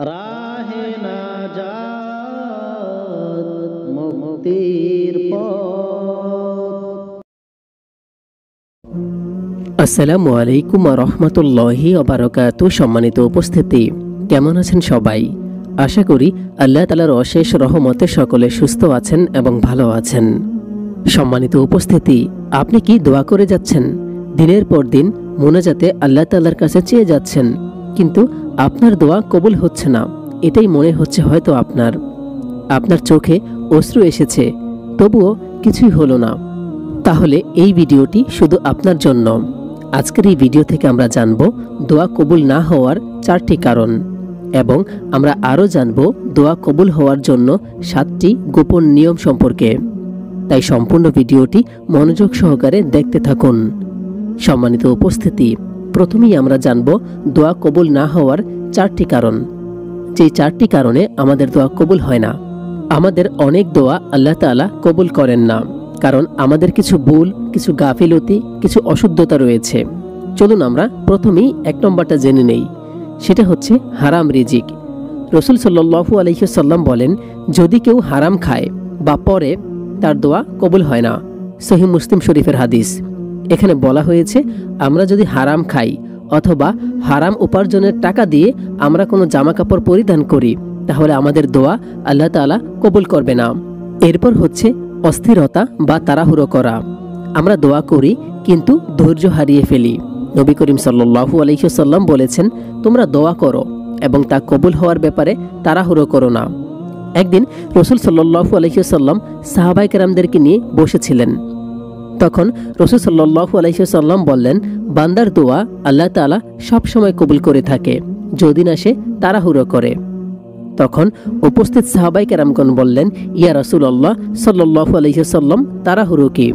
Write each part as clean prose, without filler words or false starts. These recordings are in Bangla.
রাহে নাজাত মুক্তির পথ। আসসালামু আলাইকুম ওয়া রাহমাতুল্লাহি ওয়া বারাকাতুহু। সম্মানিত উপস্থিতি, কেমন আছেন সবাই? আশা করি আল্লাহ তাআলার অশেষ রহমতে সকলে সুস্থ আছেন এবং ভালো আছেন। সম্মানিত উপস্থিতি, আপনি কি দোয়া করে যাচ্ছেন? দিনের পর দিন মোনাজাতে আল্লাহ তাআলার কাছে চেয়ে যাচ্ছেন, কিন্তু আপনার দোয়া কবুল হচ্ছে না। এটাই মনে হচ্ছে হয়তো আপনার চোখে অশ্রু এসেছে, তবুও কিছুই হলো না। তাহলে এই ভিডিওটি শুধু আপনার জন্য। আজকের এই ভিডিও থেকে আমরা জানব দোয়া কবুল না হওয়ার 4টি কারণ, এবং আমরা আরও জানব দোয়া কবুল হওয়ার জন্য 7টি গোপন নিয়ম সম্পর্কে। তাই সম্পূর্ণ ভিডিওটি মনোযোগ সহকারে দেখতে থাকুন। সম্মানিত উপস্থিতি, প্রথমেই আমরা জানব দোয়া কবুল না হওয়ার 4টি কারণ। যে 4টি কারণে আমাদের দোয়া কবুল হয় না। আমাদের অনেক দোয়া আল্লাহ তাআলা কবুল করেন না, কারণ আমাদের কিছু ভুল, কিছু গাফিলতি, কিছু অশুদ্ধতা রয়েছে। চলুন আমরা প্রথমেই 1 নম্বরটা জেনে নেই। সেটা হচ্ছে হারাম রিজিক। রাসূল সাল্লাল্লাহু আলাইহি ওয়াসাল্লাম বলেন, যদি কেউ হারাম খায় বা পরে, তার দোয়া কবুল হয় না। সহিহ মুসলিম শরীফের হাদিস। এখানে বলা হয়েছে, আমরা যদি হারাম খাই অথবা হারাম উপার্জনের টাকা দিয়ে আমরা কোনো জামা কাপড় পরিধান করি, তাহলে আমাদের দোয়া আল্লাহ তাআলা কবুল করবে না। এরপর হচ্ছে অস্থিরতা বা তাড়াহুড়ো করা। আমরা দোয়া করি কিন্তু ধৈর্য হারিয়ে ফেলি। নবী করিম সাল্লাল্লাহু আলাইহি ওয়াসাল্লাম বলেছেন, তোমরা দোয়া করো এবং তা কবুল হওয়ার ব্যাপারে তাড়াহুড়ো করো না। একদিন রাসূল সাল্লাল্লাহু আলাইহি ওয়াসাল্লাম সাহাবায়ে কেরামদেরকে নিয়ে বসেছিলেন। তখন রাসূল সাল্লাল্লাহু আলাইহি ওয়াসাল্লাম বললেন, বান্দার দোয়া আল্লাহ তাআলা সব সময় কবুল করে থাকে, যদি না সে তাড়াহুড়ো করে। তখন উপস্থিত সাহাবায়ে কেরামগণ বললেন, ইয়া রাসূলুল্লাহ সাল্লাল্লাহু আলাইহি ওয়াসাল্লাম, তাড়াহুড়ো কি?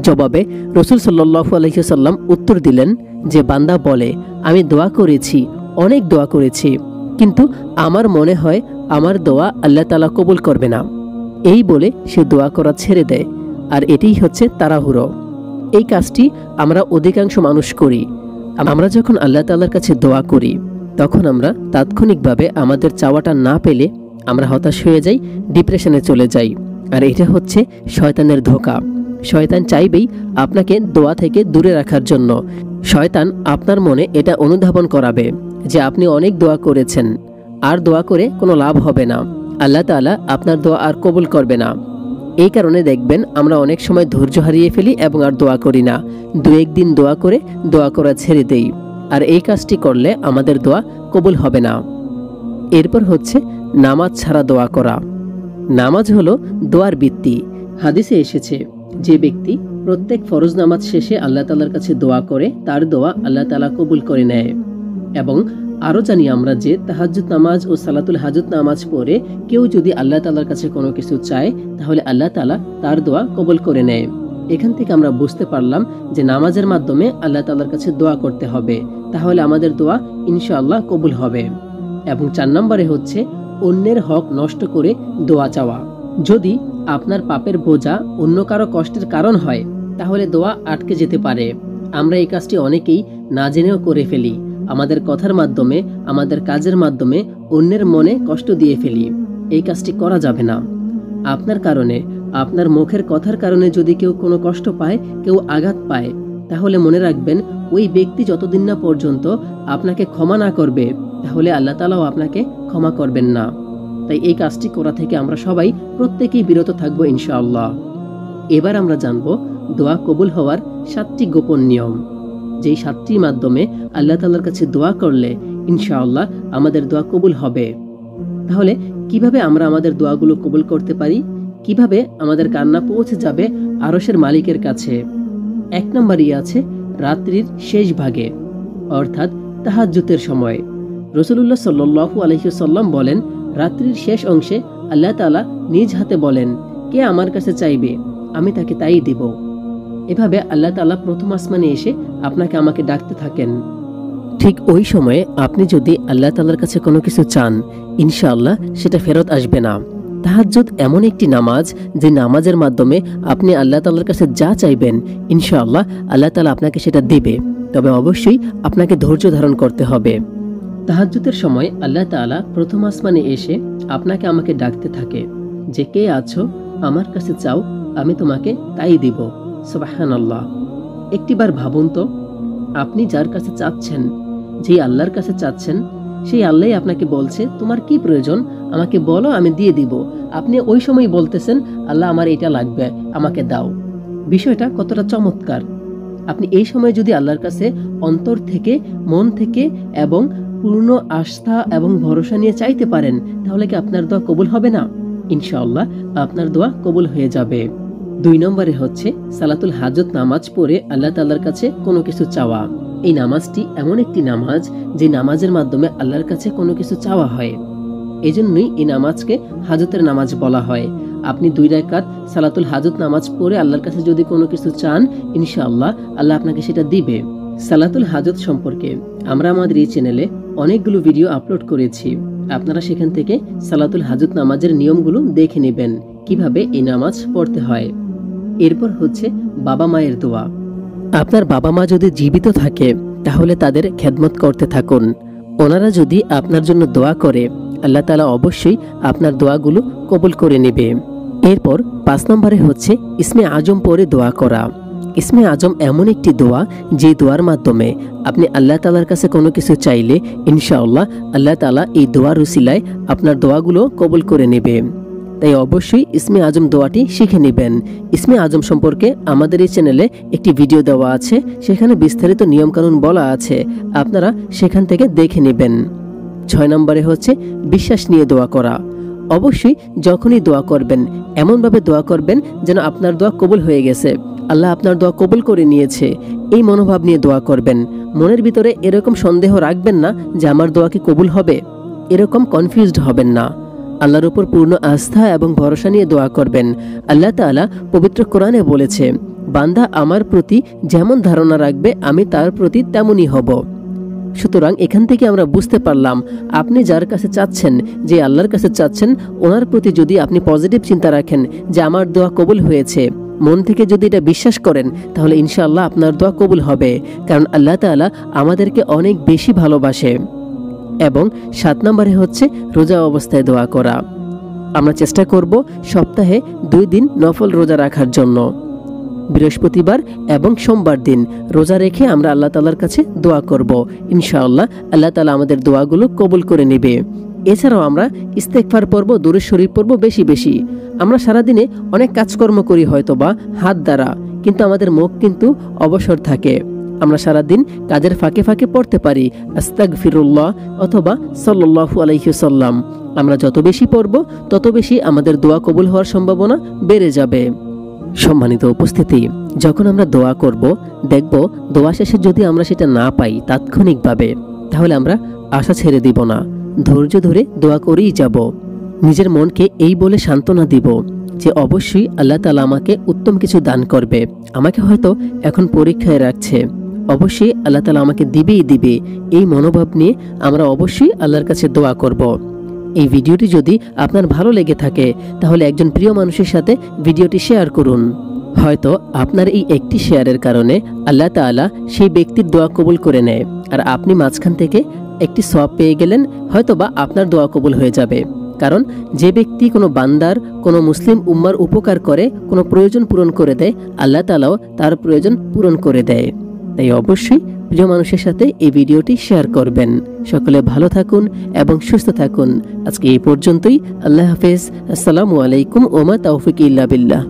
জবাবে রাসূল সাল্লাল্লাহু আলাইহি ওয়াসাল্লাম উত্তর দিলেন যে, বান্দা বলে, আমি দোয়া করেছি, অনেক দোয়া করেছি, কিন্তু আমার মনে হয় আমার দোয়া আল্লাহ তাআলা কবুল করবে না। এই বলে সে দোয়া করা ছেড়ে দেয়। আর এটাই হচ্ছে তাড়াহুড়ো। এই কাজটি আমরা অধিকাংশ মানুষ করি। আমরা যখন আল্লাহ তাআলার কাছে দোয়া করি, তখন আমরা তাৎক্ষণিকভাবে আমাদের চাওয়াটা না পেলে আমরা হতাশ হয়ে যাই, ডিপ্রেশনে চলে যাই। আর এটা হচ্ছে শয়তানের ধোঁকা। শয়তান চাইবেই আপনাকে দোয়া থেকে দূরে রাখার জন্য। শয়তান আপনার মনে এটা অনুধাবন করাবে যে আপনি অনেক দোয়া করেছেন, আর দোয়া করে কোনো লাভ হবে না, আল্লাহ তাআলা আপনার দোয়া আর কবুল করবে না। এই কারণে দেখবেন আমরা অনেক সময় ধৈর্য হারিয়ে ফেলি এবং আর দোয়া করি না। 2-1 দিন দোয়া করে দোয়া করা ছেড়ে দেই। আর এই কাজটি করলে আমাদের দোয়া কবুল হবে না। এরপর হচ্ছে নামাজ ছাড়া দোয়া করা। নামাজ হলো দোয়ার ভিত্তি। হাদিসে এসেছে, যে ব্যক্তি প্রত্যেক ফরজ নামাজ শেষে আল্লাহ তাআলার কাছে দোয়া করে, তার দোয়া আল্লাহ তাআলা কবুল করে নেয়। এবং আরও জানি আমরা যে তাহাজ্জুদ নামাজ ও সালাতুল হাজত নামাজ পড়ে কেউ যদি আল্লাহ তাআলার কাছে কোনো কিছু চায়, তাহলে আল্লাহ তাআলা তার দোয়া কবুল করে নেয়। এখান থেকে আমরা বুঝতে পারলাম যে নামাজের মাধ্যমে আল্লাহ তাআলার কাছে দোয়া করতে হবে, তাহলে আমাদের দোয়া ইনশাআল্লাহ কবুল হবে। এবং 4 নম্বরে হচ্ছে অন্যের হক নষ্ট করে দোয়া চাওয়া। যদি আপনার পাপের বোঝা অন্য কারো কষ্টের কারণ হয়, তাহলে দোয়া আটকে যেতে পারে। আমরা এই কাজটি অনেকেই না জেনেও করে ফেলি। আমাদের কথার মাধ্যমে, আমাদের কাজের মাধ্যমে অন্যের মনে কষ্ট দিয়ে ফেলি। এই কাজটি করা যাবে না। আপনার কারণে, আপনার মুখের কথার কারণে যদি কেউ কোনো কষ্ট পায়, কেউ আঘাত পায়, তাহলে মনে রাখবেন ওই ব্যক্তি যতদিন না পর্যন্ত আপনাকে ক্ষমা না করবে, তাহলে আল্লাহ তাআলাও আপনাকে ক্ষমা করবেন না। তাই এই কাজটি করা থেকে আমরা সবাই প্রত্যেকেই বিরত থাকবো ইনশাআল্লাহ। এবার আমরা জানব দোয়া কবুল হওয়ার 7টি গোপন নিয়ম। যেই 7টির মাধ্যমে আল্লাহ তাআলার কাছে দোয়া করলে ইনশাআল্লাহ আমাদের দোয়া কবুল হবে। তাহলে কিভাবে আমরা আমাদের দোয়াগুলো কবুল করতে পারি? কিভাবে আমাদের কান্না পৌঁছে যাবে আরশের মালিকের কাছে? 1 নম্বরই আছে রাত্রির শেষ ভাগে, অর্থাৎ তাহাজ্জুদের সময়। রাসূলুল্লাহ সাল্লাল্লাহু আলাইহি ওয়াসাল্লাম বলেন, রাত্রির শেষ অংশে আল্লাহ তাআলা নিজ হাতে বলেন, কে আমার কাছে চাইবে, আমি তাকে তাই দেব। এভাবে আল্লাহ তাআলা প্রথম আসমানে এসে আপনাকে আমাকে ডাকতে থাকেন। ঠিক ওই সময়ে আপনি যদি আল্লাহ তাআলার কাছে কোনো কিছু চান, ইনশাআল্লাহ সেটা ফেরত আসবে না। তাহাজ্জুদ এমন একটি নামাজ, যে নামাজের মাধ্যমে আপনি আল্লাহ তাআলার কাছে যা চাইবেন, ইনশাআল্লাহ আল্লাহ তাআলা আপনাকে সেটা দেবে। তবে অবশ্যই আপনাকে ধৈর্য ধারণ করতে হবে। তাহাজ্জুদের সময় আল্লাহ তাআলা প্রথম আসমানে এসে আপনাকে আমাকে ডাকতে থাকে যে কে আছো, আমার কাছে চাও, আমি তোমাকে তাই দিব। সুবহানাল্লাহ। একটিবার ভাবুন তো, আপনি যার কাছে চাচ্ছেন, যেই আল্লাহর কাছে চাচ্ছেন, সেই আল্লাহই আপনাকে বলছে তোমার কি প্রয়োজন আমাকে বলো, আমি দিয়ে দিব। আপনি ওই সময় বলতেছেন আল্লাহ আমার এটা লাগবে, আমাকে দাও। বিষয়টা কতটা চমৎকার। আপনি এই সময় যদি আল্লাহর কাছে অন্তর থেকে, মন থেকে এবং পূর্ণ আস্থা এবং ভরসা নিয়ে চাইতে পারেন, তাহলে কি আপনার দোয়া কবুল হবে না? ইনশাআল্লাহ আপনার দোয়া কবুল হয়ে যাবে। 2 নম্বরে হচ্ছে সালাতুল হাজত নামাজ পড়ে আল্লাহ তাআলার কাছে কোনো কিছু চাওয়া। এই নামাজটি এমন একটি নামাজ যে নামাজের মাধ্যমে আল্লাহর কাছে কোনো কিছু চাওয়া হয়। এজন্যই এই নামাজকে হাজতের নামাজ বলা হয়। আপনি 2 রাকাত সালাতুল হাজত নামাজ পড়ে আল্লাহর কাছে যদি কোনো কিছু চান, ইনশাআল্লাহ আল্লাহ আপনাকে সেটা দিবে। সালাতুল হাজত সম্পর্কে আমরা আমাদের এই চ্যানেলে অনেকগুলো ভিডিও আপলোড করেছি। আপনারা সেখান থেকে সালাতুল হাজত নামাজের নিয়মগুলো দেখে নেবেন, কিভাবে এই নামাজ পড়তে হয়। এরপর হচ্ছে বাবা মায়ের দোয়া। আপনার বাবা মা যদি জীবিত থাকে তাহলে তাদের খেদমত করতে থাকুন। ওনারা যদি আপনার জন্য দোয়া করে, আল্লাহ তাআলা অবশ্যই আপনার দোয়াগুলো কবুল করে নেবে। এরপর 5 নম্বরে হচ্ছে ইসমে আজম পড়ে দোয়া করা। ইসমে আজম এমন একটি দোয়া যে দোয়ার মাধ্যমে আপনি আল্লাহ তাআলার কাছে কোনো কিছু চাইলে ইনশাআল্লাহ আল্লাহ তাআলা এই দোয়ার উসিলায় আপনার দোয়াগুলো কবুল করে নেবে। তাই অবশ্যই ইসমে আজম দোয়াটি শিখে নেবেন। ইসমে আজম সম্পর্কে আমাদের এই চ্যানেলে একটি ভিডিও দেওয়া আছে, সেখানে বিস্তারিত নিয়মকানুন বলা আছে, আপনারা সেখান থেকে দেখে নেবেন। 6 নম্বরে হচ্ছে বিশ্বাস নিয়ে দোয়া করা। অবশ্যই যখনই দোয়া করবেন এমনভাবে দোয়া করবেন যেন আপনার দোয়া কবুল হয়ে গেছে, আল্লাহ আপনার দোয়া কবুল করে নিয়েছে, এই মনোভাব নিয়ে দোয়া করবেন। মনের ভিতরে এরকম সন্দেহ রাখবেন না যে আমার দোয়া কি কবুল হবে, এরকম কনফিউজড হবেন না। আল্লাহর উপর পূর্ণ আস্থা এবং ভরসা নিয়ে দোয়া করবেন। আল্লাহ তাআলা পবিত্র কোরআনে বলেছে, বান্দা আমার প্রতি যেমন ধারণা রাখবে আমি তার প্রতি তেমনই হব। সুতরাং এখান থেকে আমরা বুঝতে পারলাম, আপনি যার কাছে চাচ্ছেন, যে আল্লাহর কাছে চাচ্ছেন, ওনার প্রতি যদি আপনি পজিটিভ চিন্তা রাখেন যে আমার দোয়া কবুল হয়েছে, মন থেকে যদি এটা বিশ্বাস করেন, তাহলে ইনশাআল্লাহ আপনার দোয়া কবুল হবে। কারণ আল্লাহ তাআলা আমাদেরকে অনেক বেশি ভালোবাসে। এবং 7 নম্বরে হচ্ছে রোজা অবস্থায় দোয়া করা। আমরা চেষ্টা করব সপ্তাহে 2 দিন নফল রোজা রাখার জন্য। বৃহস্পতিবার এবং সোমবার দিন রোজা রেখে আমরা আল্লাহ তাআলার কাছে দোয়া করব। ইনশাআল্লাহ আল্লাহ তাআলা আমাদের দোয়াগুলো কবুল করে নেবে। এছাড়াও আমরা ইস্তেগফার পড়ব, দুরূদ শরীফ পড়ব বেশি বেশি। আমরা সারাদিনে অনেক কাজকর্ম করি হয়তোবা হাত দ্বারা, কিন্তু আমাদের মুখ কিন্তু অবসর থাকে। আমরা সারাদিন কাজের ফাঁকে ফাঁকে পড়তে পারি আস্তাগফিরুল্লাহ অথবা সাল্লাল্লাহু আলাইহি ওয়াসাল্লাম। আমরা যত বেশি পড়ব তত বেশি আমাদের দোয়া কবুল হওয়ার সম্ভাবনা বেড়ে যাবে। সম্মানিত উপস্থিতি, যখন আমরা দোয়া করব, দেখব দোয়া শেষে যদি আমরা সেটা না পাই তাৎক্ষণিকভাবে, তাহলে আমরা আশা ছেড়ে দিব না, ধৈর্য ধরে দোয়া করেই যাব। নিজের মনকে এই বলে সান্ত্বনা দিব যে অবশ্যই আল্লাহ তাআলা আমাকে উত্তম কিছু দান করবে। আমাকে হয়তো এখন পরীক্ষায় রাখছে, অবশ্যই আল্লাহ তাআলা আমাকে দিবেই দিবে। এই মনোভাব নিয়ে আমরা অবশ্যই আল্লাহর কাছে দোয়া করব। এই ভিডিওটি যদি আপনার ভালো লেগে থাকে তাহলে একজন প্রিয় মানুষের সাথে ভিডিওটি শেয়ার করুন। হয়তো আপনার এই একটি শেয়ারের কারণে আল্লাহ তাআলা সেই ব্যক্তির দোয়া কবুল করে নেয়, আর আপনি মাঝখান থেকে একটি সওয়াব পেয়ে গেলেন, হয়তোবা আপনার দোয়া কবুল হয়ে যাবে। কারণ যে ব্যক্তি কোনো বান্দার, কোনো মুসলিম উম্মার উপকার করে, কোনো প্রয়োজন পূরণ করে দেয়, আল্লাহ তাআলাও তার প্রয়োজন পূরণ করে দেয়। তাই অবশ্যই প্রিয় মানুষের সাথে এই ভিডিওটি শেয়ার করবেন। সকলে ভালো থাকুন এবং সুস্থ থাকুন। আজকে এই পর্যন্তই। আল্লাহ হাফেজ। আসসালামু আলাইকুম ওয়া মা তাওফিক ইল্লা বিল্লাহ।